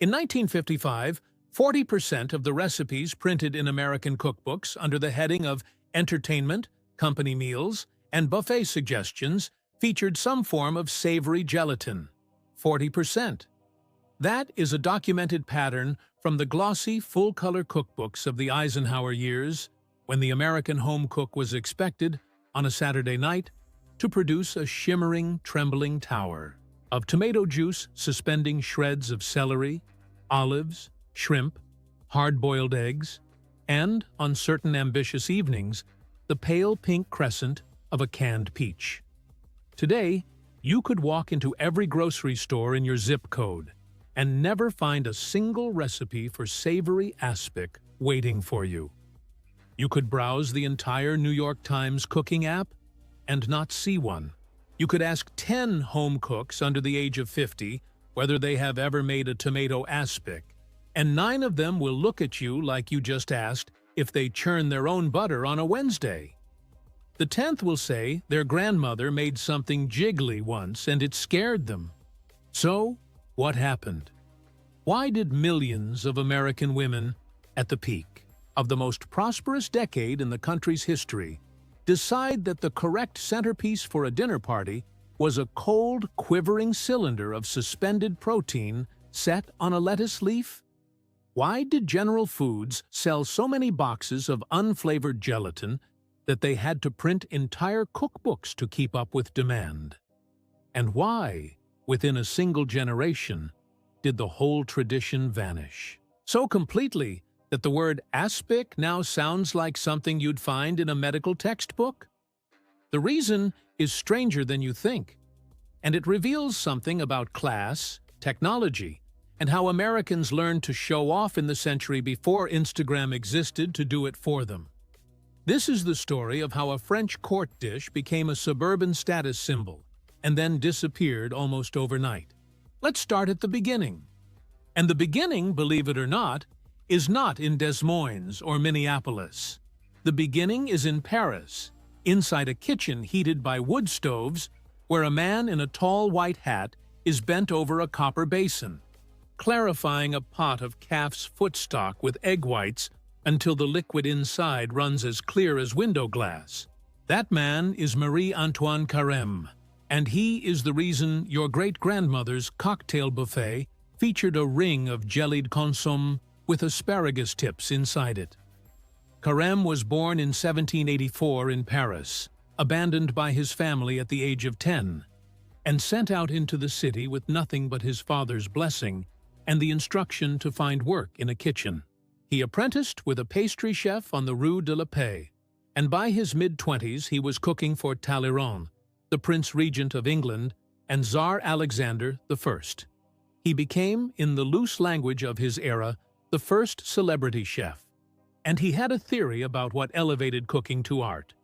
In 1955, 40% of the recipes printed in American cookbooks under the heading of entertainment, company meals, and buffet suggestions featured some form of savory gelatin. 40%. That is a documented pattern from the glossy, full-color cookbooks of the Eisenhower years, when the American home cook was expected, on a Saturday night, to produce a shimmering, trembling tower of tomato juice suspending shreds of celery, olives, shrimp, hard-boiled eggs, and, on certain ambitious evenings, the pale pink crescent of a canned peach. Today, you could walk into every grocery store in your zip code and never find a single recipe for savory aspic waiting for you. You could browse the entire New York Times cooking app and not see one. You could ask 10 home cooks under the age of 50 whether they have ever made a tomato aspic, and 9 of them will look at you like you just asked if they churn their own butter on a Wednesday. The 10th will say their grandmother made something jiggly once and it scared them. So, what happened? Why did millions of American women, at the peak of the most prosperous decade in the country's history, decide that the correct centerpiece for a dinner party was a cold, quivering cylinder of suspended protein set on a lettuce leaf? Why did General Foods sell so many boxes of unflavored gelatin that they had to print entire cookbooks to keep up with demand? And why, within a single generation, did the whole tradition vanish so completely that the word aspic now sounds like something you'd find in a medical textbook? The reason is stranger than you think, and it reveals something about class, technology, and how Americans learned to show off in the century before Instagram existed to do it for them. This is the story of how a French court dish became a suburban status symbol and then disappeared almost overnight. Let's start at the beginning. And the beginning, believe it or not, is not in Des Moines or Minneapolis. The beginning is in Paris, inside a kitchen heated by wood stoves, where a man in a tall white hat is bent over a copper basin, clarifying a pot of calf's foot stock with egg whites until the liquid inside runs as clear as window glass. That man is Marie-Antoine Carême, and he is the reason your great-grandmother's cocktail buffet featured a ring of jellied consomme with asparagus tips inside it. Carême was born in 1784 in Paris, abandoned by his family at the age of 10, and sent out into the city with nothing but his father's blessing and the instruction to find work in a kitchen. He apprenticed with a pastry chef on the Rue de la Paix, and by his mid-20s he was cooking for Talleyrand, the Prince Regent of England, and Tsar Alexander I. He became, in the loose language of his era, the first celebrity chef, and he had a theory about what elevated cooking to art.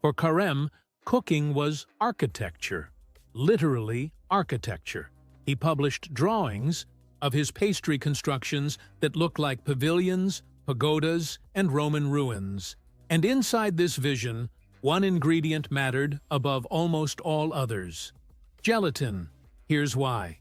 For Carême, cooking was architecture, literally architecture. He published drawings of his pastry constructions that looked like pavilions, pagodas, and Roman ruins. And inside this vision, one ingredient mattered above almost all others: gelatin. Here's why.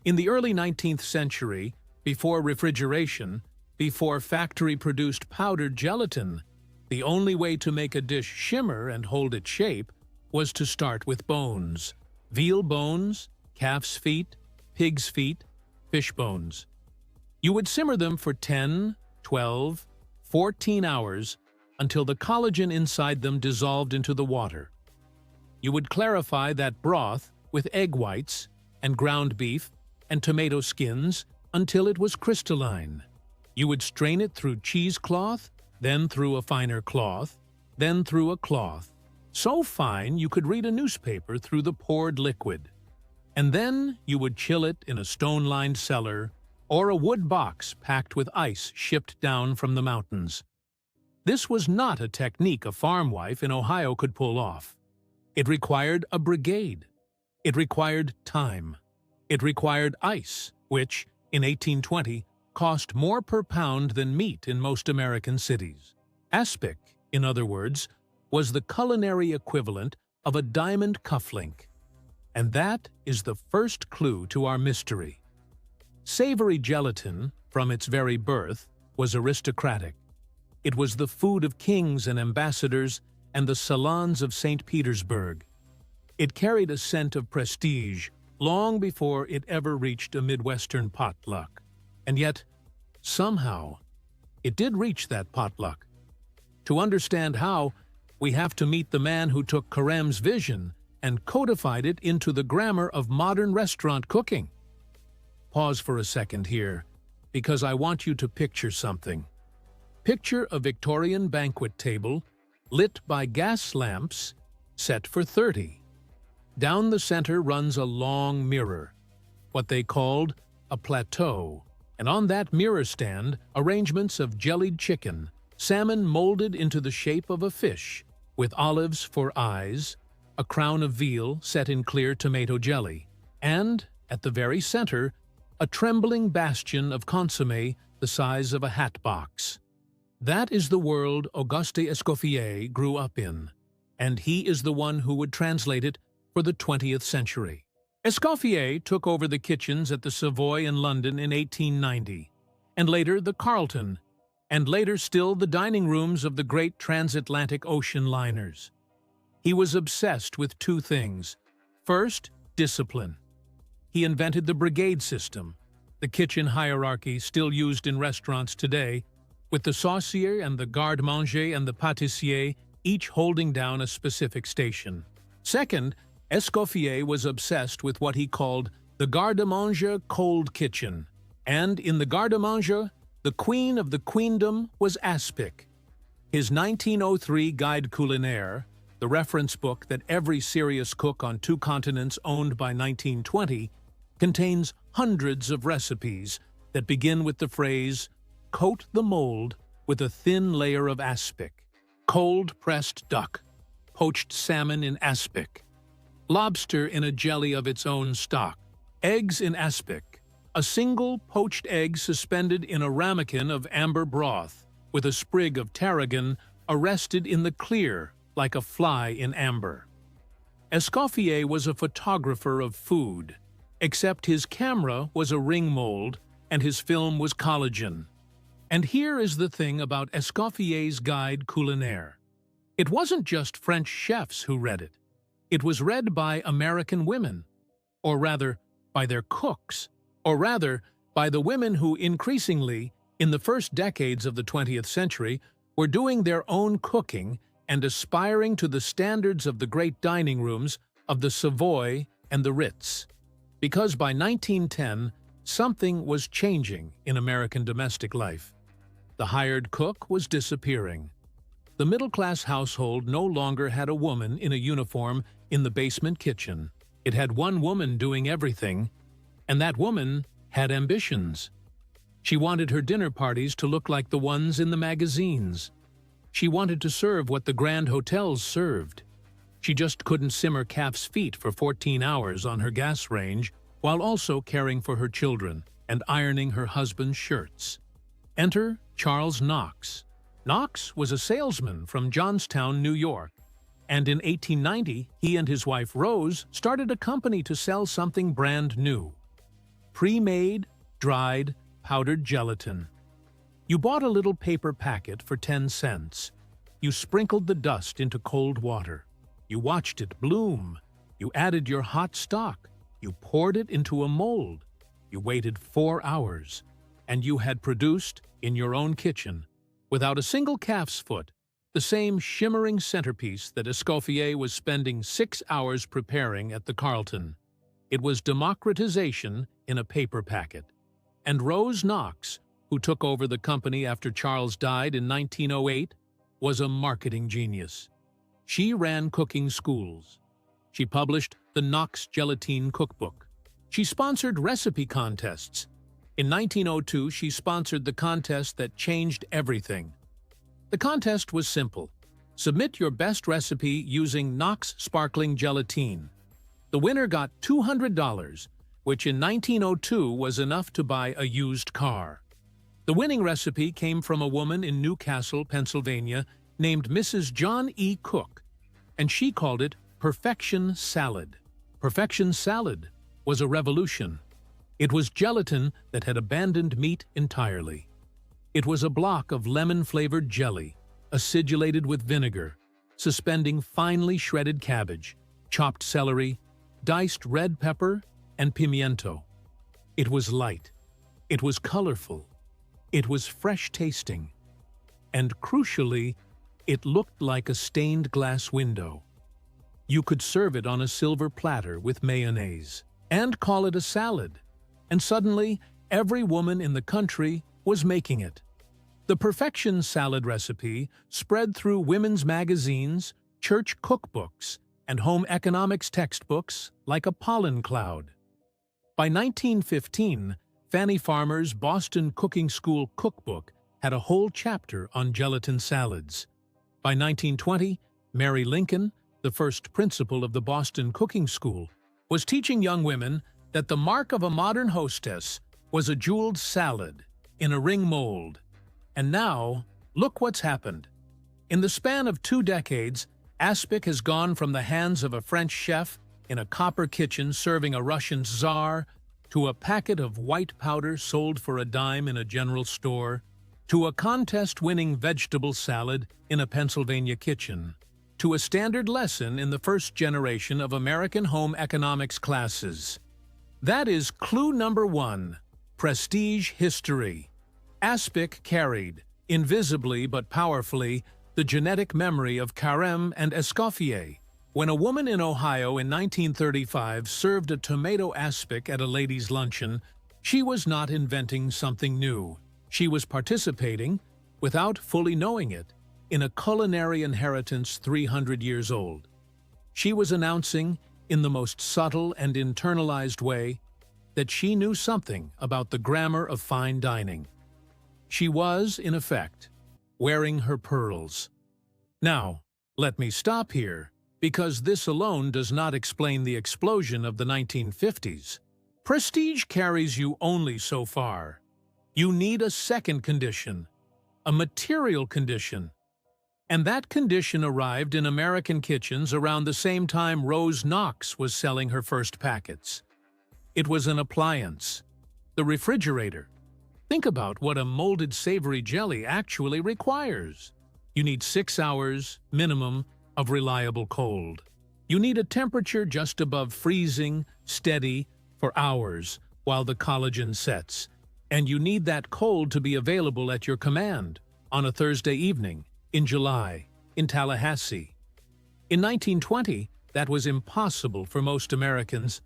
In the early 19th century, before refrigeration, before factory-produced powdered gelatin, the only way to make a dish shimmer and hold its shape was to start with bones. Veal bones, calf's feet, pig's feet, fish bones. You would simmer them for 10, 12, 14 hours until the collagen inside them dissolved into the water. You would clarify that broth with egg whites and ground beef and tomato skins until it was crystalline. You would strain it through cheesecloth, then through a finer cloth, then through a cloth, so fine you could read a newspaper through the poured liquid. And then you would chill it in a stone-lined cellar or a wood box packed with ice shipped down from the mountains. This was not a technique a farm wife in Ohio could pull off. It required a brigade. It required time. It required ice, which, in 1820, cost more per pound than meat in most American cities. Aspic, in other words, was the culinary equivalent of a diamond cufflink. And that is the first clue to our mystery. Savory gelatin, from its very birth, was aristocratic. It was the food of kings and ambassadors and the salons of St. Petersburg. It carried a scent of prestige long before it ever reached a Midwestern potluck. And yet, somehow, it did reach that potluck. To understand how, we have to meet the man who took Carême's vision and codified it into the grammar of modern restaurant cooking. Pause for a second here, because I want you to picture something. Picture a Victorian banquet table lit by gas lamps set for 30. Down the center runs a long mirror, what they called a plateau, and on that mirror stand arrangements of jellied chicken, salmon molded into the shape of a fish, with olives for eyes, a crown of veal set in clear tomato jelly, and, at the very center, a trembling bastion of consommé the size of a hat box. That is the world Auguste Escoffier grew up in, and he is the one who would translate it for the 20th century. Escoffier took over the kitchens at the Savoy in London in 1890, and later the Carlton, and later still the dining rooms of the great transatlantic ocean liners. He was obsessed with two things. First, discipline. He invented the brigade system, the kitchen hierarchy still used in restaurants today, with the saucier and the garde-manger and the pâtissier each holding down a specific station. Second, Escoffier was obsessed with what he called the garde-manger cold kitchen, and in the garde-manger, the queen of the queendom was Aspic. His 1903 Guide Culinaire, the reference book that every serious cook on 2 continents owned by 1920, contains hundreds of recipes that begin with the phrase, "Coat the mold with a thin layer of aspic," cold-pressed duck, poached salmon in aspic, lobster in a jelly of its own stock, eggs in aspic, a single poached egg suspended in a ramekin of amber broth, with a sprig of tarragon arrested in the clear like a fly in amber. Escoffier was a photographer of food, except his camera was a ring mold and his film was collagen. And here is the thing about Escoffier's Guide Culinaire. It wasn't just French chefs who read it. It was read by American women, or rather, by their cooks, or rather, by the women who increasingly, in the first decades of the 20th century, were doing their own cooking and aspiring to the standards of the great dining rooms of the Savoy and the Ritz. Because by 1910, something was changing in American domestic life. The hired cook was disappearing. The middle-class household no longer had a woman in a uniform in the basement kitchen. It had one woman doing everything, and that woman had ambitions. She wanted her dinner parties to look like the ones in the magazines. She wanted to serve what the grand hotels served. She just couldn't simmer calf's feet for 14 hours on her gas range while also caring for her children and ironing her husband's shirts. Enter Charles Knox. Knox was a salesman from Johnstown, New York, and in 1890 he and his wife Rose started a company to sell something brand new: pre-made, dried, powdered gelatin. You bought a little paper packet for 10 cents. You sprinkled the dust into cold water. You watched it bloom. You added your hot stock. You poured it into a mold. You waited 4 hours, and you had produced, in your own kitchen, without a single calf's foot, the same shimmering centerpiece that Escoffier was spending 6 hours preparing at the Carlton. It was democratization in a paper packet. And Rose Knox, who took over the company after Charles died in 1908, was a marketing genius. She ran cooking schools. She published the Knox Gelatine Cookbook. She sponsored recipe contests. In 1902, she sponsored the contest that changed everything. The contest was simple. Submit your best recipe using Knox Sparkling Gelatine. The winner got $200, which in 1902 was enough to buy a used car. The winning recipe came from a woman in Newcastle, Pennsylvania, named Mrs. John E. Cook, and she called it Perfection Salad. Perfection Salad was a revolution. It was gelatin that had abandoned meat entirely. It was a block of lemon-flavored jelly, acidulated with vinegar, suspending finely shredded cabbage, chopped celery, diced red pepper, and pimiento. It was light. It was colorful. It was fresh-tasting. And crucially, it looked like a stained glass window. You could serve it on a silver platter with mayonnaise and call it a salad. And suddenly, every woman in the country was making it. The perfection salad recipe spread through women's magazines, church cookbooks, and home economics textbooks like a pollen cloud. By 1915, Fanny Farmer's Boston Cooking School cookbook had a whole chapter on gelatin salads. By 1920, Mary Lincoln, the first principal of the Boston Cooking School, was teaching young women that the mark of a modern hostess was a jeweled salad in a ring mold. And now, look what's happened. In the span of 2 decades, Aspic has gone from the hands of a French chef in a copper kitchen serving a Russian czar to a packet of white powder sold for a dime in a general store, to a contest-winning vegetable salad in a Pennsylvania kitchen, to a standard lesson in the first generation of American home economics classes. That is clue number 1, prestige history. Aspic carried, invisibly but powerfully, the genetic memory of Carême and Escoffier. When a woman in Ohio in 1935 served a tomato aspic at a ladies' luncheon, she was not inventing something new. She was participating, without fully knowing it, in a culinary inheritance 300 years old. She was announcing, in the most subtle and internalized way, that she knew something about the grammar of fine dining. She was, in effect, wearing her pearls. Now, let me stop here, because this alone does not explain the explosion of the 1950s. Prestige carries you only so far. You need a second condition, a material condition. And that condition arrived in American kitchens around the same time Rose Knox was selling her first packets. It was an appliance, the refrigerator. Think about what a molded savory jelly actually requires. You need 6 hours, minimum, of reliable cold. You need a temperature just above freezing, steady, for hours, while the collagen sets. And you need that cold to be available at your command, on a Thursday evening, in July, in Tallahassee. In 1920, that was impossible for most Americans.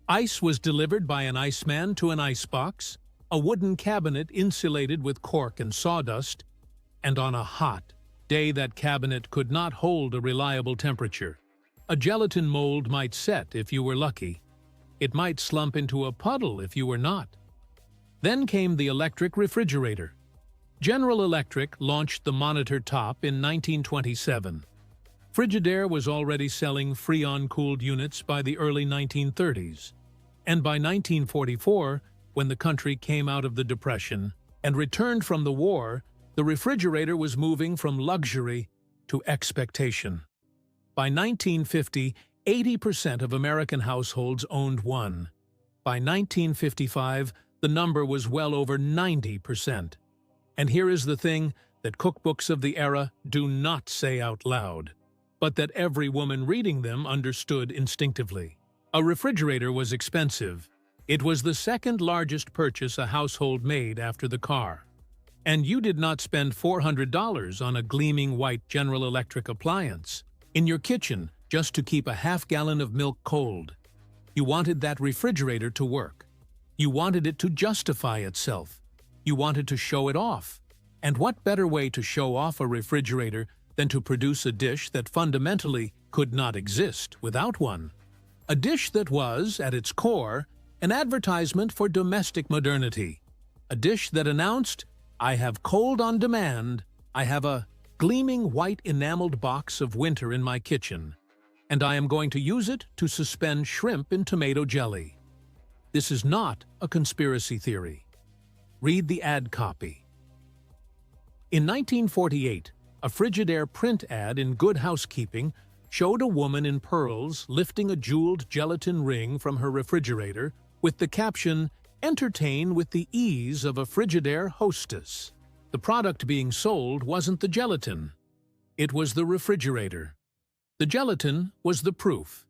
Ice was delivered by an iceman to an icebox, a wooden cabinet insulated with cork and sawdust, and on a hot day that cabinet could not hold a reliable temperature. A gelatin mold might set if you were lucky. It might slump into a puddle if you were not. Then came the electric refrigerator. General Electric launched the monitor top in 1927. Frigidaire was already selling Freon-cooled units by the early 1930s. And by 1944, when the country came out of the Depression and returned from the war, the refrigerator was moving from luxury to expectation. By 1950, 80% of American households owned one. By 1955, the number was well over 90%. And here is the thing that cookbooks of the era do not say out loud, but that every woman reading them understood instinctively. A refrigerator was expensive. It was the second largest purchase a household made after the car. And you did not spend $400 on a gleaming white General Electric appliance in your kitchen just to keep a half-gallon of milk cold. You wanted that refrigerator to work. You wanted it to justify itself. You wanted to show it off. And what better way to show off a refrigerator than to produce a dish that fundamentally could not exist without one? A dish that was, at its core, an advertisement for domestic modernity. A dish that announced, "I have cold on demand, I have a gleaming white enameled box of winter in my kitchen, and I am going to use it to suspend shrimp in tomato jelly." This is not a conspiracy theory. Read the ad copy. In 1948, a Frigidaire print ad in Good Housekeeping showed a woman in pearls lifting a jeweled gelatin ring from her refrigerator with the caption, Entertain with the ease of a Frigidaire hostess. The product being sold wasn't the gelatin. It was the refrigerator. The gelatin was the proof.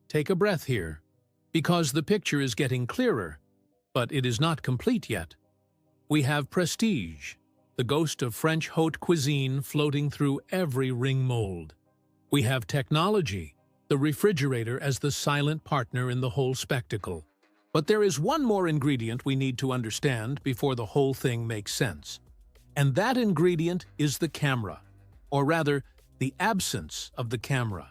Take a breath here, because the picture is getting clearer, but it is not complete yet. We have prestige, the ghost of French haute cuisine floating through every ring mold. We have technology, the refrigerator as the silent partner in the whole spectacle. But there is one more ingredient we need to understand before the whole thing makes sense. And that ingredient is the camera, or rather, the absence of the camera.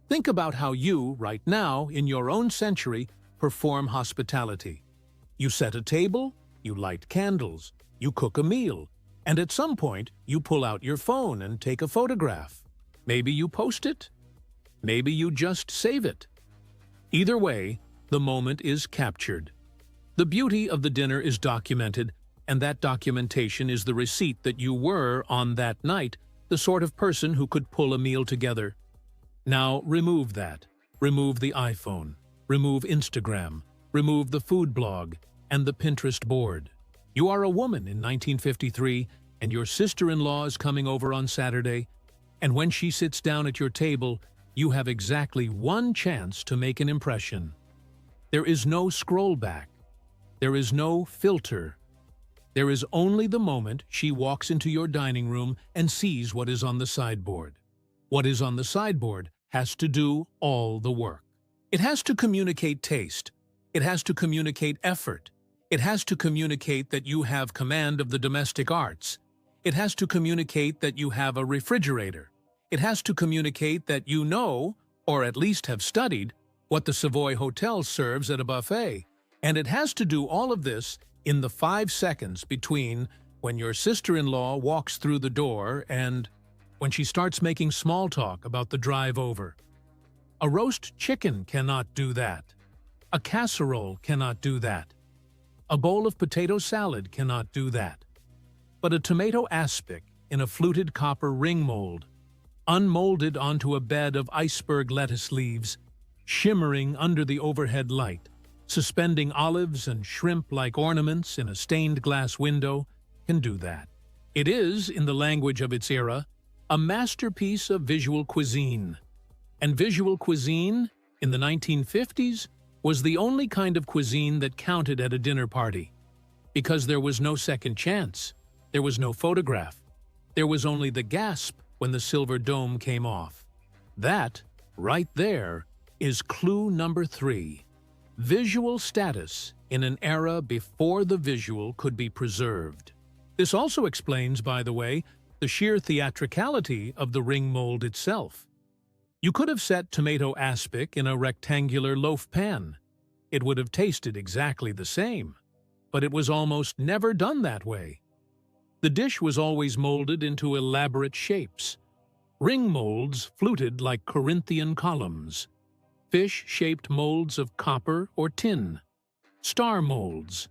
Think about how you, right now, in your own century, perform hospitality. You set a table, you light candles, you cook a meal, and at some point, you pull out your phone and take a photograph. Maybe you post it. Maybe you just save it. Either way, the moment is captured. The beauty of the dinner is documented, and that documentation is the receipt that you were, on that night, the sort of person who could pull a meal together. Now remove that. Remove the iPhone. Remove Instagram. Remove the food blog and the Pinterest board. You are a woman in 1953, and your sister-in-law is coming over on Saturday, and when she sits down at your table, you have exactly one chance to make an impression. There is no scroll back. There is no filter. There is only the moment she walks into your dining room and sees what is on the sideboard. What is on the sideboard has to do all the work. It has to communicate taste. It has to communicate effort. It has to communicate that you have command of the domestic arts. It has to communicate that you have a refrigerator. It has to communicate that you know, or at least have studied, what the Savoy Hotel serves at a buffet. And it has to do all of this in the 5 seconds between when your sister-in-law walks through the door and when she starts making small talk about the drive over. A roast chicken cannot do that. A casserole cannot do that. A bowl of potato salad cannot do that. But a tomato aspic in a fluted copper ring mold, unmolded onto a bed of iceberg lettuce leaves, shimmering under the overhead light, suspending olives and shrimp like ornaments in a stained glass window, can do that. It is, in the language of its era, a masterpiece of visual cuisine. And visual cuisine, in the 1950s, was the only kind of cuisine that counted at a dinner party. Because there was no second chance. There was no photograph. There was only the gasp when the silver dome came off. That, right there, is clue number 3. Visual status in an era before the visual could be preserved. This also explains, by the way, the sheer theatricality of the ring mold itself. You could have set tomato aspic in a rectangular loaf pan. It would have tasted exactly the same, but it was almost never done that way. The dish was always molded into elaborate shapes. Ring molds fluted like Corinthian columns. Fish-shaped molds of copper or tin. Star molds.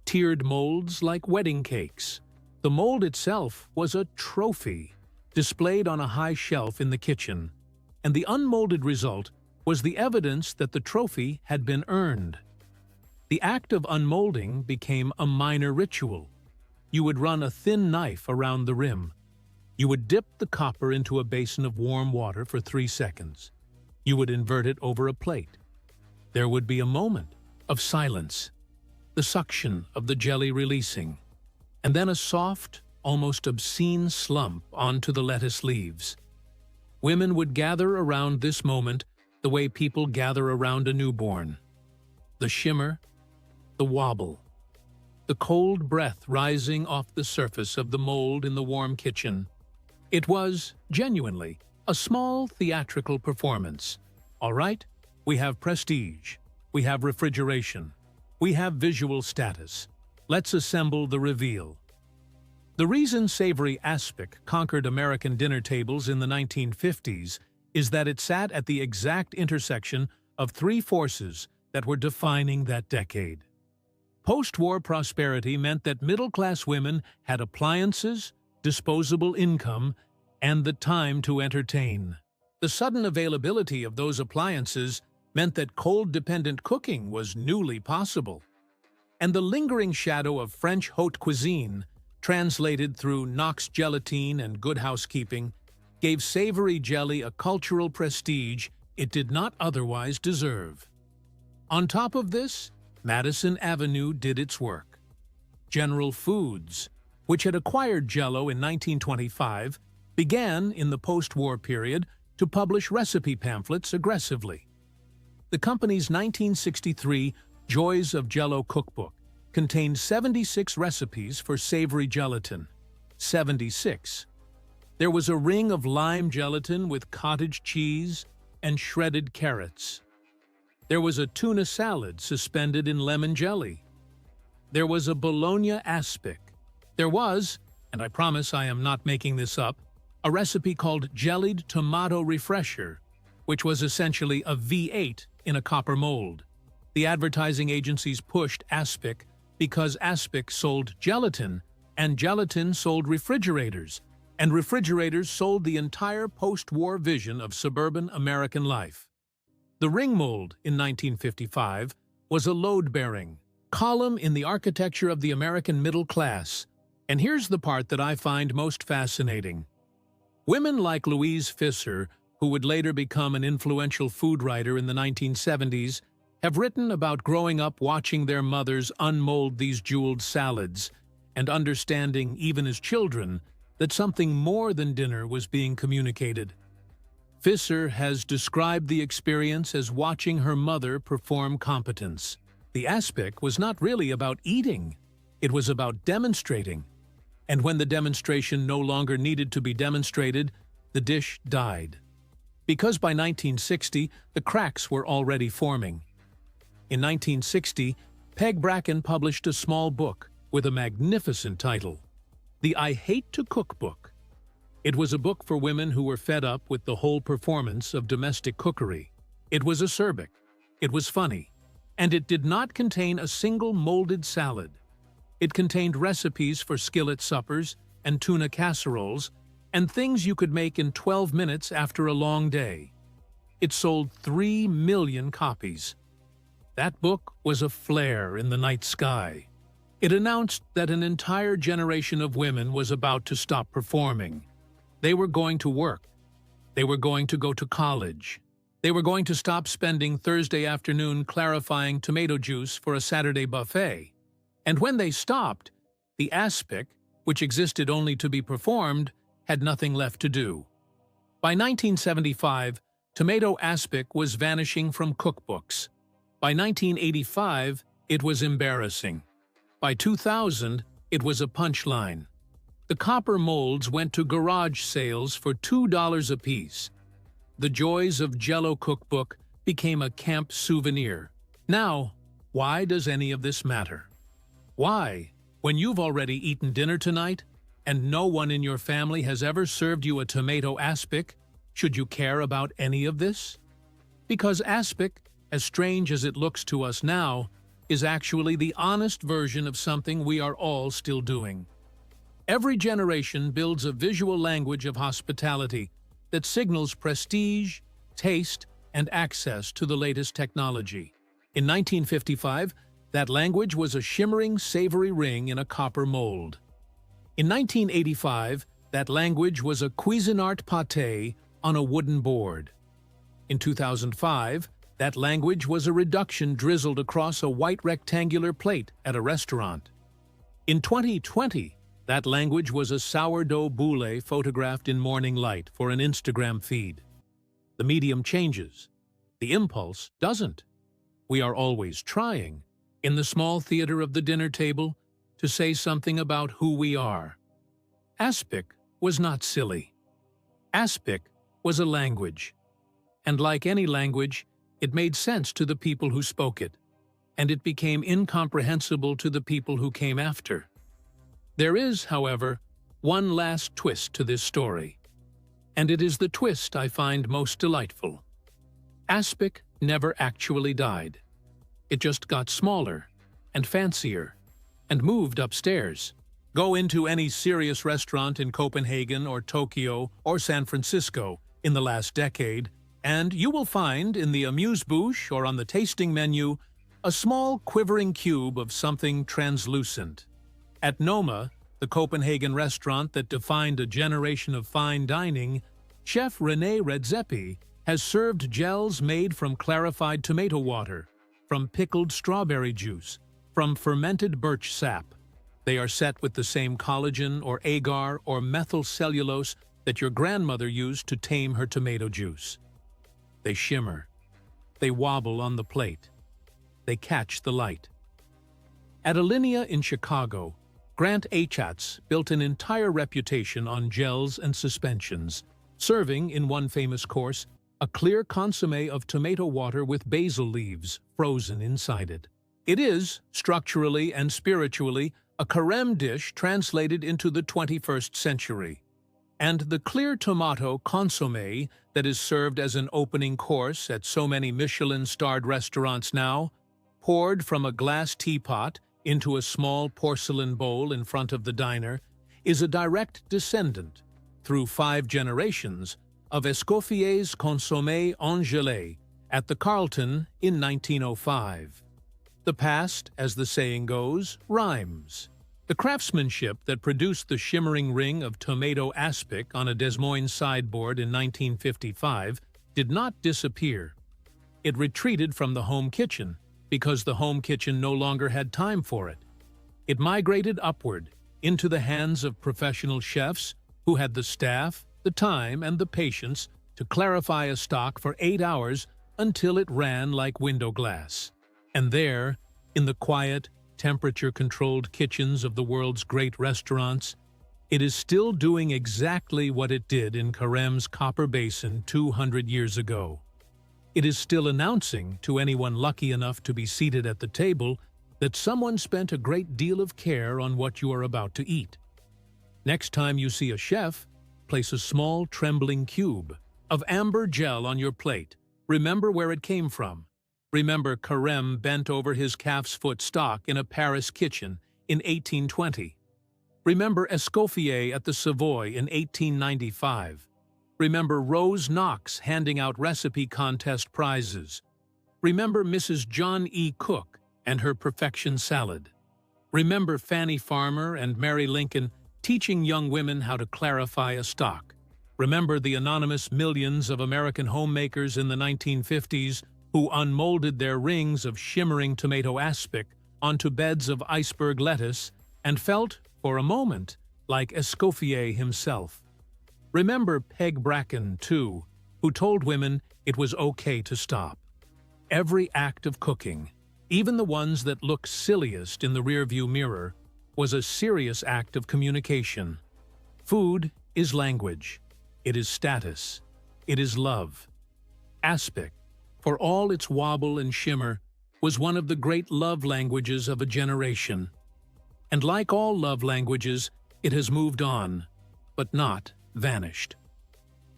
Tiered molds like wedding cakes. The mold itself was a trophy, displayed on a high shelf in the kitchen, and the unmolded result was the evidence that the trophy had been earned. The act of unmolding became a minor ritual. You would run a thin knife around the rim. You would dip the copper into a basin of warm water for 3 seconds. You would invert it over a plate. There would be a moment of silence, the suction of the jelly releasing, and then a soft, almost obscene slump onto the lettuce leaves. Women would gather around this moment the way people gather around a newborn. The shimmer, the wobble, the cold breath rising off the surface of the mold in the warm kitchen. It was, genuinely, a small theatrical performance. All right, we have prestige, we have refrigeration, we have visual status. Let's assemble the reveal. The reason savory aspic conquered American dinner tables in the 1950s is that it sat at the exact intersection of 3 forces that were defining that decade. Post-war prosperity meant that middle-class women had appliances, disposable income, and the time to entertain. The sudden availability of those appliances meant that cold-dependent cooking was newly possible. and the lingering shadow of French haute cuisine, translated through Knox gelatine and Good Housekeeping, gave savory jelly a cultural prestige it did not otherwise deserve. On top of this, Madison Avenue did its work. General Foods, which had acquired Jell-O in 1925, began, in the post-war period, to publish recipe pamphlets aggressively. The company's 1963 Joys of Jell-O cookbook contained 76 recipes for savory gelatin. 76. There was a ring of lime gelatin with cottage cheese and shredded carrots. There was a tuna salad suspended in lemon jelly. There was a bologna aspic. There was, and I promise I am not making this up, a recipe called jellied tomato refresher, which was essentially a V8 in a copper mold. The advertising agencies pushed Aspic because Aspic sold gelatin, and gelatin sold refrigerators, and refrigerators sold the entire post-war vision of suburban American life. The ring mold, in 1955, was a load-bearing column in the architecture of the American middle class, and here's the part that I find most fascinating. Women like Louise Fisser, who would later become an influential food writer in the 1970s, have written about growing up watching their mothers unmold these jeweled salads and understanding, even as children, that something more than dinner was being communicated. Fisser has described the experience as watching her mother perform competence. The aspic was not really about eating, it was about demonstrating. And when the demonstration no longer needed to be demonstrated, the dish died. Because by 1960, the cracks were already forming. In 1960, Peg Bracken published a small book with a magnificent title, The I Hate to Cook Book. It was a book for women who were fed up with the whole performance of domestic cookery. It was acerbic, it was funny, and it did not contain a single molded salad. It contained recipes for skillet suppers and tuna casseroles and things you could make in 12 minutes after a long day. It sold 3 million copies. That book was a flare in the night sky. It announced that an entire generation of women was about to stop performing. They were going to work. They were going to go to college. They were going to stop spending Thursday afternoon clarifying tomato juice for a Saturday buffet. And when they stopped, the aspic, which existed only to be performed, had nothing left to do. By 1975, tomato aspic was vanishing from cookbooks. By 1985, it was embarrassing. By 2000, it was a punchline. The copper molds went to garage sales for $2 apiece. The Joys of Jell-O cookbook became a camp souvenir. Now, why does any of this matter? Why, when you've already eaten dinner tonight, and no one in your family has ever served you a tomato aspic, should you care about any of this? Because aspic, as strange as it looks to us now, is actually the honest version of something we are all still doing. Every generation builds a visual language of hospitality that signals prestige, taste, and access to the latest technology. In 1955, that language was a shimmering, savory ring in a copper mold. In 1985, that language was a Cuisinart pâté on a wooden board. In 2005, that language was a reduction drizzled across a white rectangular plate at a restaurant. In 2020, that language was a sourdough boule photographed in morning light for an Instagram feed. The medium changes. The impulse doesn't. We are always trying, in the small theater of the dinner table, to say something about who we are. Aspic was not silly. Aspic was a language. And like any language, it made sense to the people who spoke it, and it became incomprehensible to the people who came after. There is, however, one last twist to this story, and it is the twist I find most delightful. Aspic never actually died. It just got smaller and fancier and moved upstairs. Go into any serious restaurant in Copenhagen or Tokyo or San Francisco in the last decade, and you will find in the amuse-bouche or on the tasting menu a small quivering cube of something translucent. At Noma, the Copenhagen restaurant that defined a generation of fine dining, Chef René Redzepi has served gels made from clarified tomato water, from pickled strawberry juice, from fermented birch sap. They are set with the same collagen or agar or methyl cellulose that your grandmother used to tame her tomato juice. They shimmer. They wobble on the plate. They catch the light. At Alinea in Chicago, Grant Achatz built an entire reputation on gels and suspensions, serving, in one famous course, a clear consommé of tomato water with basil leaves frozen inside it. It is, structurally and spiritually, a carême dish translated into the 21st century. And the clear tomato consommé that is served as an opening course at so many Michelin-starred restaurants now, poured from a glass teapot into a small porcelain bowl in front of the diner, is a direct descendant, through 5 generations, of Escoffier's Consommé Angelé at the Carlton in 1905. The past, as the saying goes, rhymes. The craftsmanship that produced the shimmering ring of tomato aspic on a Des Moines sideboard in 1955 did not disappear. It retreated from the home kitchen because the home kitchen no longer had time for it. It migrated upward into the hands of professional chefs who had the staff, the time, and the patience to clarify a stock for 8 hours until it ran like window glass. And there, in the quiet, temperature-controlled kitchens of the world's great restaurants, it is still doing exactly what it did in Carême's Copper Basin 200 years ago. It is still announcing to anyone lucky enough to be seated at the table that someone spent a great deal of care on what you are about to eat. Next time you see a chef, place a small trembling cube of amber gel on your plate. Remember where it came from. Remember Carême bent over his calf's foot stock in a Paris kitchen in 1820. Remember Escoffier at the Savoy in 1895. Remember Rose Knox handing out recipe contest prizes. Remember Mrs. John E. Cook and her perfection salad. Remember Fanny Farmer and Mary Lincoln teaching young women how to clarify a stock. Remember the anonymous millions of American homemakers in the 1950s who unmolded their rings of shimmering tomato aspic onto beds of iceberg lettuce and felt, for a moment, like Escoffier himself. Remember Peg Bracken, too, who told women it was okay to stop. Every act of cooking, even the ones that look silliest in the rearview mirror, was a serious act of communication. Food is language. It is status. It is love. Aspic, for all its wobble and shimmer, was one of the great love languages of a generation. And like all love languages, it has moved on, but not vanished.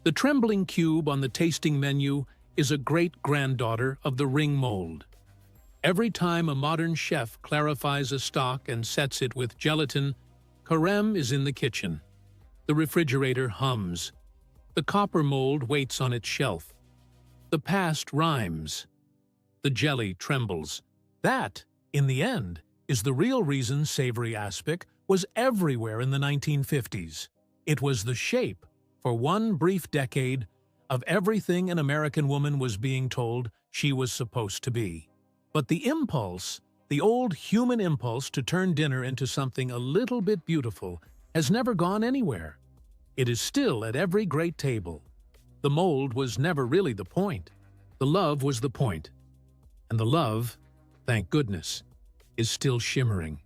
The trembling cube on the tasting menu is a great-granddaughter of the ring mold. Every time a modern chef clarifies a stock and sets it with gelatin, Carême is in the kitchen. The refrigerator hums. The copper mold waits on its shelf. The past rhymes. The jelly trembles. That, in the end, is the real reason savory aspic was everywhere in the 1950s. It was the shape, for one brief decade, of everything an American woman was being told she was supposed to be. But the impulse, the old human impulse to turn dinner into something a little bit beautiful, has never gone anywhere. It is still at every great table. The mold was never really the point. The love was the point. And the love, thank goodness, is still shimmering.